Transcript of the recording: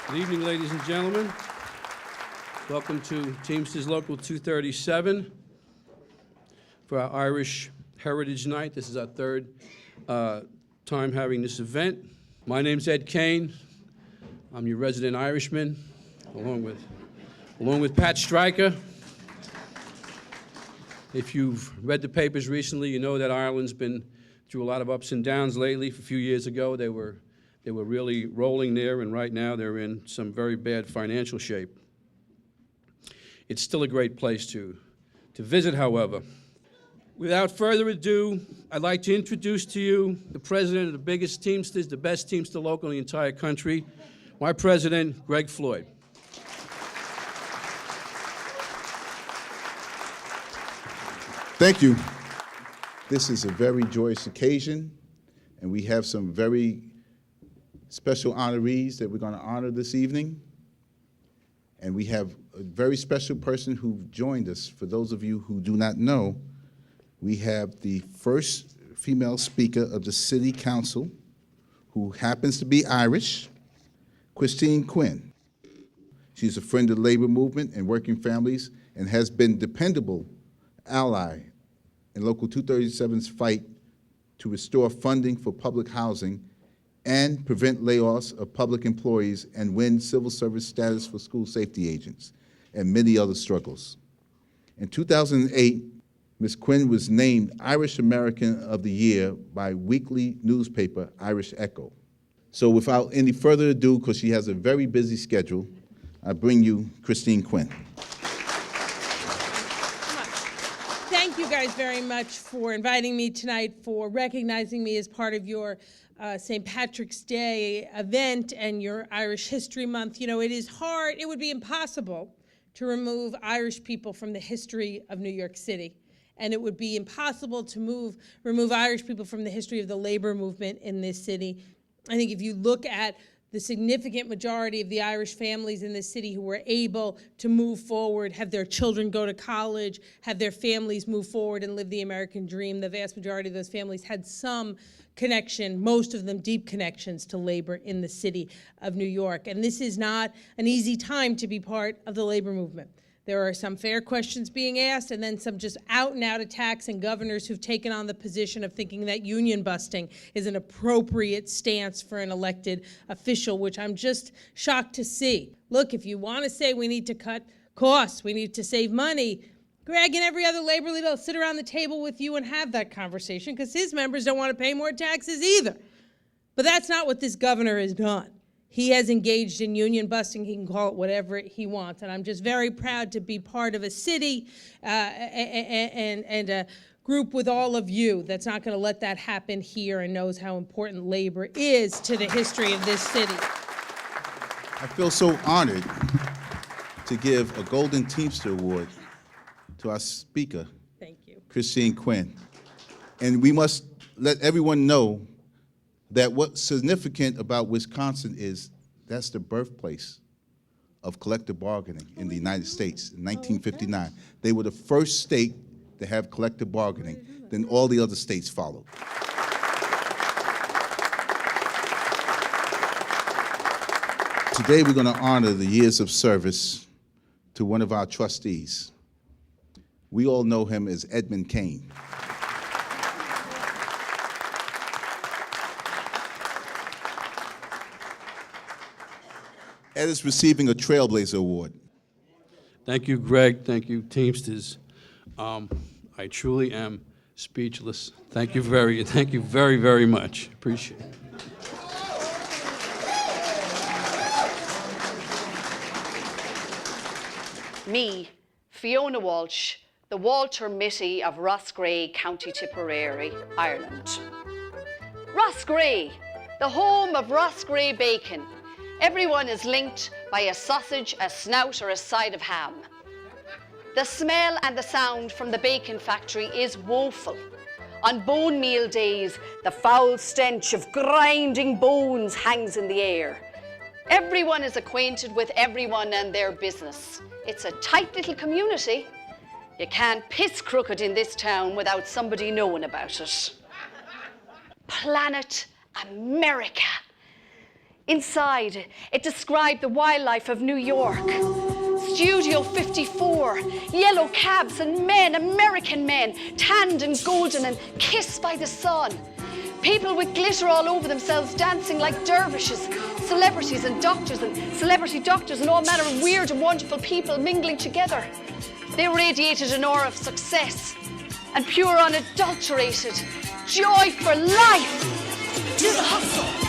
Good evening, ladies and gentlemen. Welcome to Teamsters Local 237 for our Irish Heritage Night. This is our third time having this event. My name's Ed Kane. I'm your resident Irishman, along with Pat Stryker. If you've read the papers recently, you know that Ireland's been through a lot of ups and downs lately. A few years ago, they were really rolling there, and right now they're in some very bad financial shape. It's still a great place to visit, however. Without further ado, I'd like to introduce to you the president of the biggest Teamsters, the best Teamster local in the entire country, my president, Greg Floyd. Thank you. This is a very joyous occasion, and we have some very special honorees that we're going to honor this evening. And we have a very special person who joined us. For those of you who do not know, we have the first female speaker of the City Council, who happens to be Irish, Christine Quinn. She's a friend of the labor movement and working families and has been a dependable ally in Local 237's fight to restore funding for public housing and prevent layoffs of public employees and win civil service status for school safety agents, and many other struggles. In 2008, Ms. Quinn was named Irish American of the Year by weekly newspaper Irish Echo. So without any further ado, because she has a very busy schedule, I bring you Christine Quinn. Thank you guys very much for inviting me tonight, for recognizing me as part of your St. Patrick's Day event and your Irish History Month. You know, it is hard, it would be impossible to remove Irish people from the history of New York City. And it would be impossible to remove Irish people from the history of the labor movement in this city. I think if you look at the significant majority of the Irish families in this city who were able to move forward, have their children go to college, have their families move forward and live the American dream, the vast majority of those families had some connection, most of them deep connections to labor in the city of New York. And this is not an easy time to be part of the labor movement. There are some fair questions being asked, and then some just out-and-out attacks, and governors who've taken on the position of thinking that union busting is an appropriate stance for an elected official, which I'm just shocked to see. Look, if you want to say we need to cut costs, we need to save money, Greg and every other labor leader will sit around the table with you and have that conversation, because his members don't want to pay more taxes either. But that's not what this governor has done. He has engaged in union busting. He can call it whatever he wants. And I'm just very proud to be part of a city and a group with all of you that's not going to let that happen here and knows how important labor is to the history of this city. I feel so honored to give a Golden Teamster Award to our speaker, Thank you. Christine Quinn. And we must let everyone know that what's significant about Wisconsin is that's the birthplace of collective bargaining in the United States in 1959. Okay. They were the first state to have collective bargaining, then all the other states followed. Today we're going to honor the years of service to one of our trustees. We all know him as Edmund Kane. Ed is receiving a Trailblazer Award. Thank you, Greg. Thank you, Teamsters. I truly am speechless. Thank you very, very much. Appreciate it. Me, Fiona Walsh, the Walter Mitty of Roscrea, County Tipperary, Ireland. Roscrea, the home of Roscrea bacon. Everyone is linked by a sausage, a snout, or a side of ham. The smell and the sound from the bacon factory is woeful. On bone meal days, the foul stench of grinding bones hangs in the air. Everyone is acquainted with everyone and their business. It's a tight little community. You can't piss crooked in this town without somebody knowing about it. Planet America. Inside, it described the wildlife of New York. Studio 54, yellow cabs and men, American men, tanned and golden and kissed by the sun. People with glitter all over themselves dancing like dervishes, celebrities and celebrity doctors and all manner of weird and wonderful people mingling together. They radiated an aura of success and pure unadulterated joy for life. Do the hustle.